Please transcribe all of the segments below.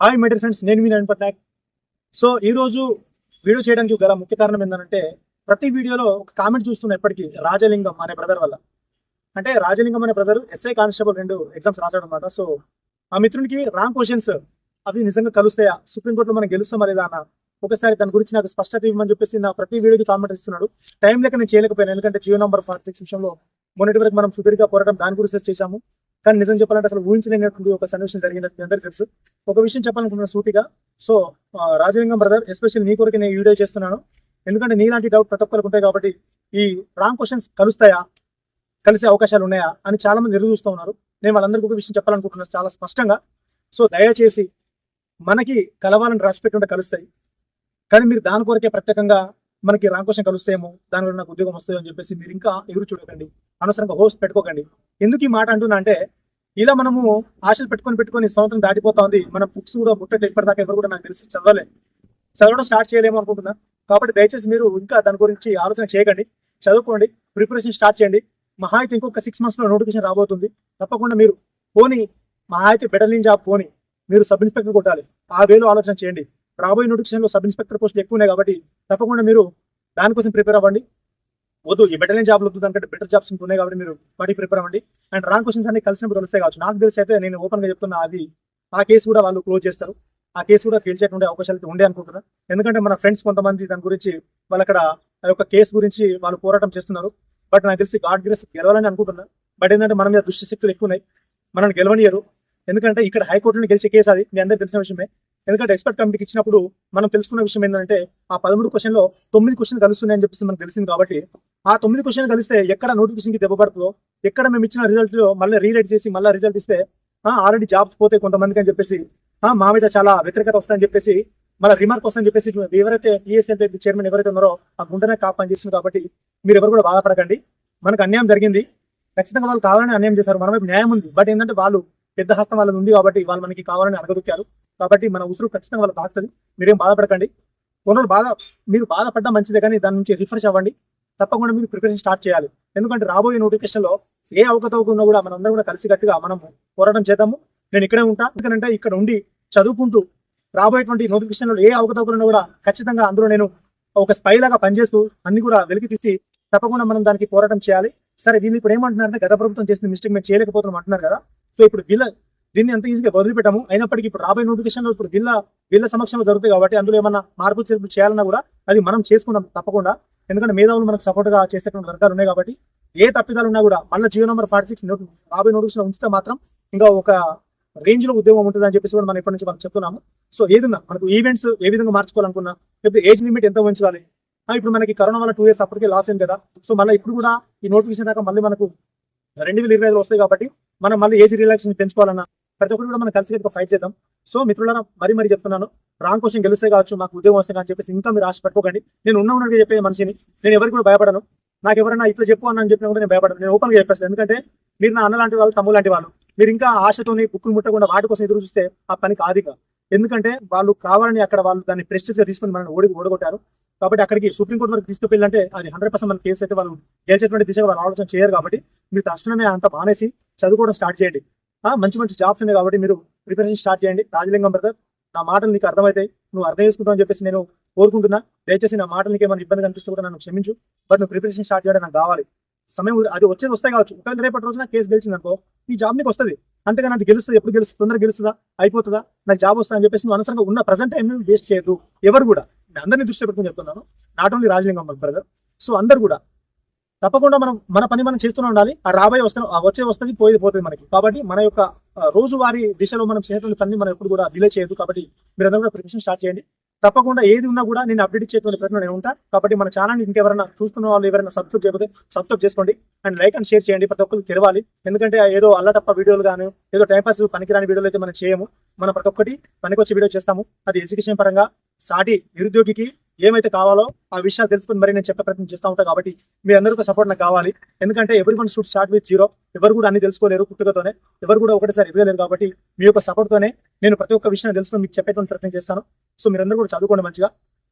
Hi my dear friends, నేను మీ Naveen Patnaik. So ఈ రోజు వీడియో చేయడానికి గల ముఖ్య కారణం ఏంటంటే, ప్రతి వీడియోలో ఒక కామెంట్ చూస్తున్నా ఎప్పటికీ రాజలింగం అనే బ్రదర్ వల్ల. అంటే రాజలింగం అనే బ్రదర్ ఎస్ఐ కానిస్టేబుల్ 2 ఎగ్జామ్స్ రాశాడు అనమాట. సో ఆ మిత్రునికి రాంగ్ క్వశ్చన్స్ అవి నిజంగా కలుస్తాయా, సుప్రీంకోర్టులో మనం గెలుస్తామా లేదా అన్న ఒకసారి దాని గురించి నాకు స్పష్టత ఇవ్వమని చెప్పేసి నా ప్రతి వీడియోకి కామెంట్ ఇస్తున్నాడు. టైం లేక నేను చేయలేకపోయాను, ఎందుకంటే జియో నంబర్ 46 విషయంలో మొన్నటి వరకు మనం సుదీర్ఘ పోరాటం దాని గురించి చేశాము. కానీ నిజం చెప్పాలంటే అసలు ఊహించలేనటువంటి ఒక సన్నివేశం జరిగింది. అందరికీ తెలుసు. ఒక విషయం చెప్పాలనుకుంటున్నా సూటిగా. సో రాజలింగం బ్రదర్, ఎస్పెషల్లీ నీ కొరకు నేను వీడియో చేస్తున్నాను, ఎందుకంటే నీలాంటి డౌట్ ప్రతి ఒక్కరికి ఉంటాయి కాబట్టి. ఈ రాంగ్ క్వశ్చన్స్ కలుస్తాయా, కలిసే అవకాశాలు ఉన్నాయా అని చాలా మంది ఎదురు చూస్తూ ఉన్నారు. నేను వాళ్ళందరికీ ఒక విషయం చెప్పాలనుకుంటున్నాను చాలా స్పష్టంగా. సో దయచేసి మనకి కలవాలని రాసిపెట్టి ఉంటే కలుస్తాయి, కానీ మీరు దాని కొరకే ప్రత్యేకంగా మనకి రాంగ్ క్వశ్చన్ కలుస్తాయేమో, దాని వల్ల నాకు ఉద్యోగం వస్తుంది అని చెప్పేసి మీరు ఇంకా ఎదురు చూడకండి, అనవసరంగా హోస్ట్ పెట్టుకోకండి. ఎందుకు ఈ మాట అంటున్నా అంటే, ఇలా మనము ఆశలు పెట్టుకొని సంవత్సరం దాటిపోతా ఉంది. మన బుక్స్ కూడా ముట్టేట ఇప్పటిదాకా ఎవరు కూడా నాకు తెలిసి చదవడం స్టార్ట్ చేయలేము అనుకుంటున్నా. కాబట్టి దయచేసి మీరు ఇంకా దాని గురించి ఆలోచన చేయకండి, చదువుకోండి, ప్రిపరేషన్ స్టార్ట్ చేయండి. మహా అయితే ఇంకొక 6 months లో నోటిఫికేషన్ రాబోతుంది. తప్పకుండా మీరు పోనీ మహా అయితే బెటర్లింగ్ జాబ్ పోనీ మీరు సబ్ ఇన్స్పెక్టర్ కొట్టాలి, ఆ వేలో ఆలోచన చేయండి. రాబోయే నోటిఫికేషన్లో సబ్ ఇన్స్పెక్టర్ పోస్టులు ఎక్కువ ఉన్నాయి కాబట్టి తప్పకుండా మీరు దానికోసం ప్రిపేర్ అవ్వండి. వద్దు ఈ బెటర్లింగ్ జాబ్లు వద్దు, దానికంటే బెటర్ జాబ్స్ ఉన్నాయి కాబట్టి మీరు వాటికి ప్రిపేర్ అవ్వండి. అండ్ రాంగ్ క్వశ్చన్స్ అన్ని కలిసినప్పుడు తెలుస్తాయి కావచ్చు. నాకు తెలిసి అయితే నేను ఓపెన్ గా చెప్తున్నా, అది ఆ కేసు కూడా వాళ్ళు క్లోజ్ చేస్తారు. ఆ కేసు కూడా గెలిచేటువంటి అవకాశాలు అయితే ఉండే అనుకుంటున్నా. ఎందుకంటే మన ఫ్రెండ్స్ కొంతమంది దాని గురించి వాళ్ళు అక్కడ ఆ యొక్క కేసు గురించి వాళ్ళు పోరాటం చేస్తున్నారు. బట్ నాకు తెలిసి గాడ్ గ్రేస్ గెలవాలని అనుకుంటున్నా. బట్ ఏంటంటే మన మీద దుష్ట శక్తులు ఎక్కువ ఉన్నాయి, మనల్ని గెలవనియరు. ఎందుకంటే ఇక్కడ హైకోర్టులో గెలిచే కేసు అది, మీ అందరికీ తెలిసిన విషయమే. ఎందుకంటే ఎక్స్పర్ట్ కమిటీకి ఇచ్చినప్పుడు మనం తెలుసుకున్న విషయం ఏంటంటే, ఆ 13 క్వశ్చన్లో 9 క్వశ్చన్ కలుస్తున్నాయని చెప్పేసి మనకు తెలిసింది. కాబట్టి ఆ 9 క్వశ్చన్ కలిస్తే ఎక్కడ నోటిఫికేషన్కి దెబ్బపడుతుందో, ఎక్కడ మేము ఇచ్చిన రిజల్ట్ లో మళ్ళీ రీరైట్ చేసి మళ్ళీ రిజల్ట్ ఇస్తే ఆల్రెడీ జాబ్స్ పోతే కొంతమందికి అని చెప్పేసి, మా మీద చాలా వ్యతిరేకత వస్తుందని చెప్పేసి, మళ్ళీ రిమార్క్ వస్తుందని చెప్పేసి ఎవరైతే టీఎస్ఎల్ చైర్మన్ ఎవరైతే ఉన్నారో ఆ గుండెనే కాపని చేసింది. కాబట్టి మీరు ఎవరు కూడా బాధపడకండి. మనకు అన్యాయం జరిగింది, ఖచ్చితంగా వాళ్ళు కావాలని అన్యాయం చేశారు. మన వైపు న్యాయం ఉంది. బట్ ఏంటంటే వాళ్ళు పెద్ద హస్తం వాళ్ళది ఉంది కాబట్టి వాళ్ళు మనకి కావాలని అడగదొక్కారు. కాబట్టి మన ఉసురు ఖచ్చితంగా వాళ్ళకి తాకుతుంది. మీరేం బాధపడకండి. కొన్ని మీరు బాధపడ్డా మంచిదే, కానీ దాని నుంచి రిఫ్రెష్ అవ్వండి. తప్పకుండా మీరు ప్రిపరేషన్ స్టార్ట్ చేయాలి. ఎందుకంటే రాబోయే నోటిఫికేషన్లో ఏ అవకతవకన్నా కూడా మనం అందరం కూడా కలిసికట్టుగా మనం పోరాటం చేద్దాము. నేను ఇక్కడే ఉంటా, ఎందుకంటే ఇక్కడ ఉండి చదువుకుంటూ రాబోయేటువంటి నోటిఫికేషన్లో ఏ అవకతవకన్నా కూడా ఖచ్చితంగా అందులో నేను ఒక స్పై లాగా పనిచేస్తూ అన్ని కూడా వెలికి తీసి తప్పకుండా మనం దానికి పోరాటం చేయాలి. సరే, దీన్ని ఇప్పుడు ఏమంటున్నారంటే, గత ప్రభుత్వం చేసిన మిస్టేక్ మేము చేయలేకపోతున్నాం అంటున్నారు కదా. సో ఇప్పుడు దీన్ని అంత ఈజీగా వదిలిపెట్టాము. అయినప్పటికీ ఇప్పుడు రాబోయే నోటిఫికేషన్లో ఇప్పుడు వీళ్ళ సమక్షంలో జరుగుతాయి కాబట్టి అందులో ఏమన్నా మార్పులు చేర్పులు చేయాలన్నా కూడా అది మనం చేసుకుందాం తప్పకుండా. ఎందుకంటే మేధావులు మనకు సపోర్ట్ గా చేసేటువంటి వర్గాలు ఉన్నాయి కాబట్టి ఏ తప్పిదాలు ఉన్నా కూడా మళ్ళీ జియో నంబర్ 46 రాబోయే నోటిఫికేషన్ ఉంచితే మాత్రం ఇంకా ఒక రేంజ్ లో ఉద్యోగం ఉంటుంది అని చెప్పేసి కూడా మనం ఇప్పటి నుంచి మనం చెప్తున్నాము. సో ఏదన్నా మనకు ఈవెంట్స్ ఏ విధంగా మార్చుకోవాలనుకున్నా, లేకపోతే ఏజ్ లిమిట్ ఎంత ఉంచాలి. ఇప్పుడు మనకి కరోనా వల్ల 2 years అప్పటికే లాస్ అయింది కదా. సో మళ్ళీ ఇప్పుడు కూడా ఈ నోటిఫికేషన్ దాకా మళ్ళీ మనకు 2025 వస్తాయి కాబట్టి మనం మళ్ళీ ఏజ్ రిలాక్సేషన్ పెంచుకోవాలన్నా ప్రతి ఒక్కరు కూడా మనం కలిసి ఫైట్ చేద్దాం. సో మిత్రులారా, మరీ చెప్తున్నాను, రాంగ్ క్వశ్చన్ గెలిస్తే కావచ్చు, మాకు ఉద్యోగం వస్తే అని చెప్పేసి ఇంకా మీరు ఆశ పెట్టుకోకండి. నేను ఉన్నట్టుగా చెప్పే మనిషిని, నేను ఎవరికి కూడా భయపడను. నాకు ఎవరైనా ఇట్లా చెప్పు అని చెప్పినా కూడా నేను భయపడను. నేను ఓపెన్గా చెప్పేస్తాను. ఎందుకంటే మీరు నా అన్న లాంటి వాళ్ళు, తమ్ముడు లాంటి వాళ్ళు. మీరు ఇంకా ఆశతోని బుక్కులు ముట్టకుండా వాటి కోసం ఎదురు చూస్తే ఆ పని కాదిగా. ఎందుకంటే వాళ్ళు కావాలని అక్కడ వాళ్ళు దాన్ని ప్రెస్టేజ్ గా తీసుకుని మనల్ని ఓడగొట్టారు. కాబట్టి అక్కడికి సుప్రీంకోర్టు వరకు తీసుకువెళ్ళాలంటే అది 100% మన కేసు అయితే వాళ్ళు గెలిచేటువంటి దిశగా వాళ్ళు ఆలోచన చేయరు. కాబట్టి మీరు తక్షణమే అంత మానేసి చదువుకోవడం స్టార్ట్ చేయండి. మంచి జాబ్స్ ఉన్నాయి కాబట్టి మీరు ప్రిపరేషన్ స్టార్ట్ చేయండి. రాజలింగం బ్రదర్, నా మాటలు నీకు అర్థమవుతాయి, నువ్వు అర్థం చేసుకుంటావు అని చెప్పేసి నేను కోరుకుంటున్నా. దయచేసి నా మాటలు నీకు ఏమైనా ఇబ్బంది కనిపిస్తే కూడా నన్ను క్షమించు. బట్ నువ్వు ప్రిపరేషన్ స్టార్ట్ చేయడం నాకు కావాలి. సమయం అది వస్తాయి కావచ్చు. ఒకవేళ రేపటి రోజున కేసు గెలిచింది అనుకో, ఈ జాబ్ నీకు వస్తుంది. అంతేగాని అది గెలుస్తుంది, ఎప్పుడు గెలుస్తుంది, తొందరగా గెలుస్తుందా, అయిపోతుందా, నాకు జాబ్ వస్తా అని చెప్పేసి నువ్వు అనవసరంగా ఉన్న ప్రజెంట్ టైం వేస్ట్ చేయదు. ఎవరు కూడా అందరినీ దృష్టి పెట్టుకుని చెప్తున్నాను, not only Rajalingam brother. So అందరు కూడా తప్పకుండా మన పని మనం చేస్తూనే ఉండాలి. ఆ రాబోయే వచ్చే వస్తుంది, పోతుంది మనకి. కాబట్టి మన యొక్క రోజువారీ దిశలో మనం చేసేటువంటి పని మనం ఎప్పుడు కూడా డిలే చేయదు. కాబట్టి మీరు అందరూ కూడా ప్రిపరేషన్ స్టార్ట్ చేయండి. తప్పకుండా ఏది ఉన్నా కూడా నేను అప్డేట్ ఇచ్చేటువంటి ప్రయత్నం నేను ఉంటా. కాబట్టి మన ఛానల్ ఇంకెవరైనా చూస్తున్న వాళ్ళు ఎవరైనా సబ్స్క్రైబ్ చేయకపోతే సబ్స్క్రైబ్ చేసుకోండి. అండ్ లైక్ అండ్ షేర్ చేయండి. ప్రతి ఒక్కరికి తెలవాలి. ఎందుకంటే ఏదో అల్లటప్ప వీడియోలు కానీ, ఏదో టైంపాస్ పనికిరాని వీడియోలు అయితే మనం చేయము. మనం ప్రతి ఒక్కటి పనికొచ్చే వీడియో చేస్తాము. అది ఎడ్యుకేషన్ పరంగా సాటి నిరుద్యోగికి ఏమైతే కావాలో ఆ విషయాలు తెలుసుకుని మరి నేను చెప్పే ప్రయత్నం చేస్తూ ఉంటాను. కాబట్టి మీ అందరికీ సపోర్ట్ నాకు కావాలి. ఎందుకంటే everyone should start with zero. ఎవరు కూడా అన్ని తెలుసుకోలేరు పుట్టుకతోనే, ఎవరు కూడా ఒకటిసారి ఎదగలేరు. కాబట్టి మీ యొక్క సపోర్ట్ తోనే నేను ప్రతి ఒక్క విషయం తెలుసుకుని మీకు చెప్పేటువంటి ప్రయత్నం చేస్తాను. సో మీరందరూ కూడా చదువుకోండి మంచిగా.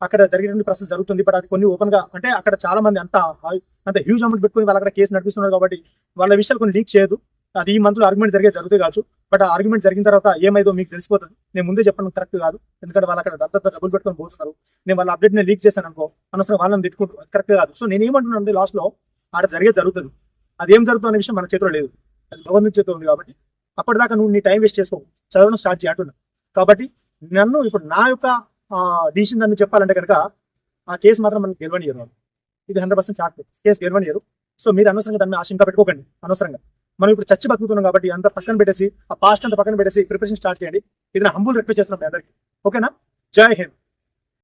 అక్కడ జరిగినటువంటి ప్రాసెస్ జరుగుతుంది. బట్ అది కొన్ని ఓపెన్ గా, అంటే అక్కడ చాలా మంది అంత హ్యూజ్ అమౌంట్ పెట్టుకుని వాళ్ళు అక్కడ కేసు నడిపిస్తున్నారు కాబట్టి వాళ్ళ విషయాలు కొన్ని లీక్ చేయదు. అది ఈ మంత్ లో ఆర్గ్యుమెంట్ జరుగుతాయి కావచ్చు. బట్ ఆ ఆర్గ్యుమెంట్ జరిగిన తర్వాత ఏమైందో మీకు తెలిసిపోతుంది. నేను ముందే చెప్పడం కరెక్ట్ కాదు, ఎందుకంటే వాళ్ళు అక్కడ అంతా డబ్బులు పెట్టుకొని పోతున్నారు. నేను వాళ్ళ అప్డేట్ నేను లీక్ చేశాను అనుకో, అనవసరం వాళ్ళని తిట్టుకుంటూ, అది కరెక్ట్ కాదు. సో నేను ఏమంటున్నాను, లాస్ట్ లో ఆడ జరుగుతుంది. అది ఏం జరుగుతుంది అనే విషయం మన చేతిలో లేదు, అది భగవంతుని చేతిలో ఉంది. కాబట్టి అప్పటిదాకా నువ్వు నీ టైం వేస్ట్ చేసుకో, చదవడం స్టార్ట్ చేయంటున్నా. కాబట్టి నన్ను ఇప్పుడు నా యొక్క డిసిషన్ దాన్ని చెప్పాలంటే కనుక ఆ కేసు మాత్రం మనకి గెలవనియరు, ఇది 100% ఫ్యాక్ట్. కేసు గెలవనియరు. సో మీరు అనవసరంగా దాన్ని ఆశంక పెట్టుకోకండి. అనవసరంగా మనం ఇప్పుడు చచ్చి బతుకుతున్నాం కాబట్టి అంత పక్కన పెట్టేసి, ఆ పాస్ట్ అంతా పక్కన పెట్టేసి ప్రిపరేషన్ స్టార్ట్ చేయండి. ఇది నా హంబుల్ రిక్వెస్ట్ చేస్తున్నాం మీ అందరికీ. ఓకేనా? జై హింద్.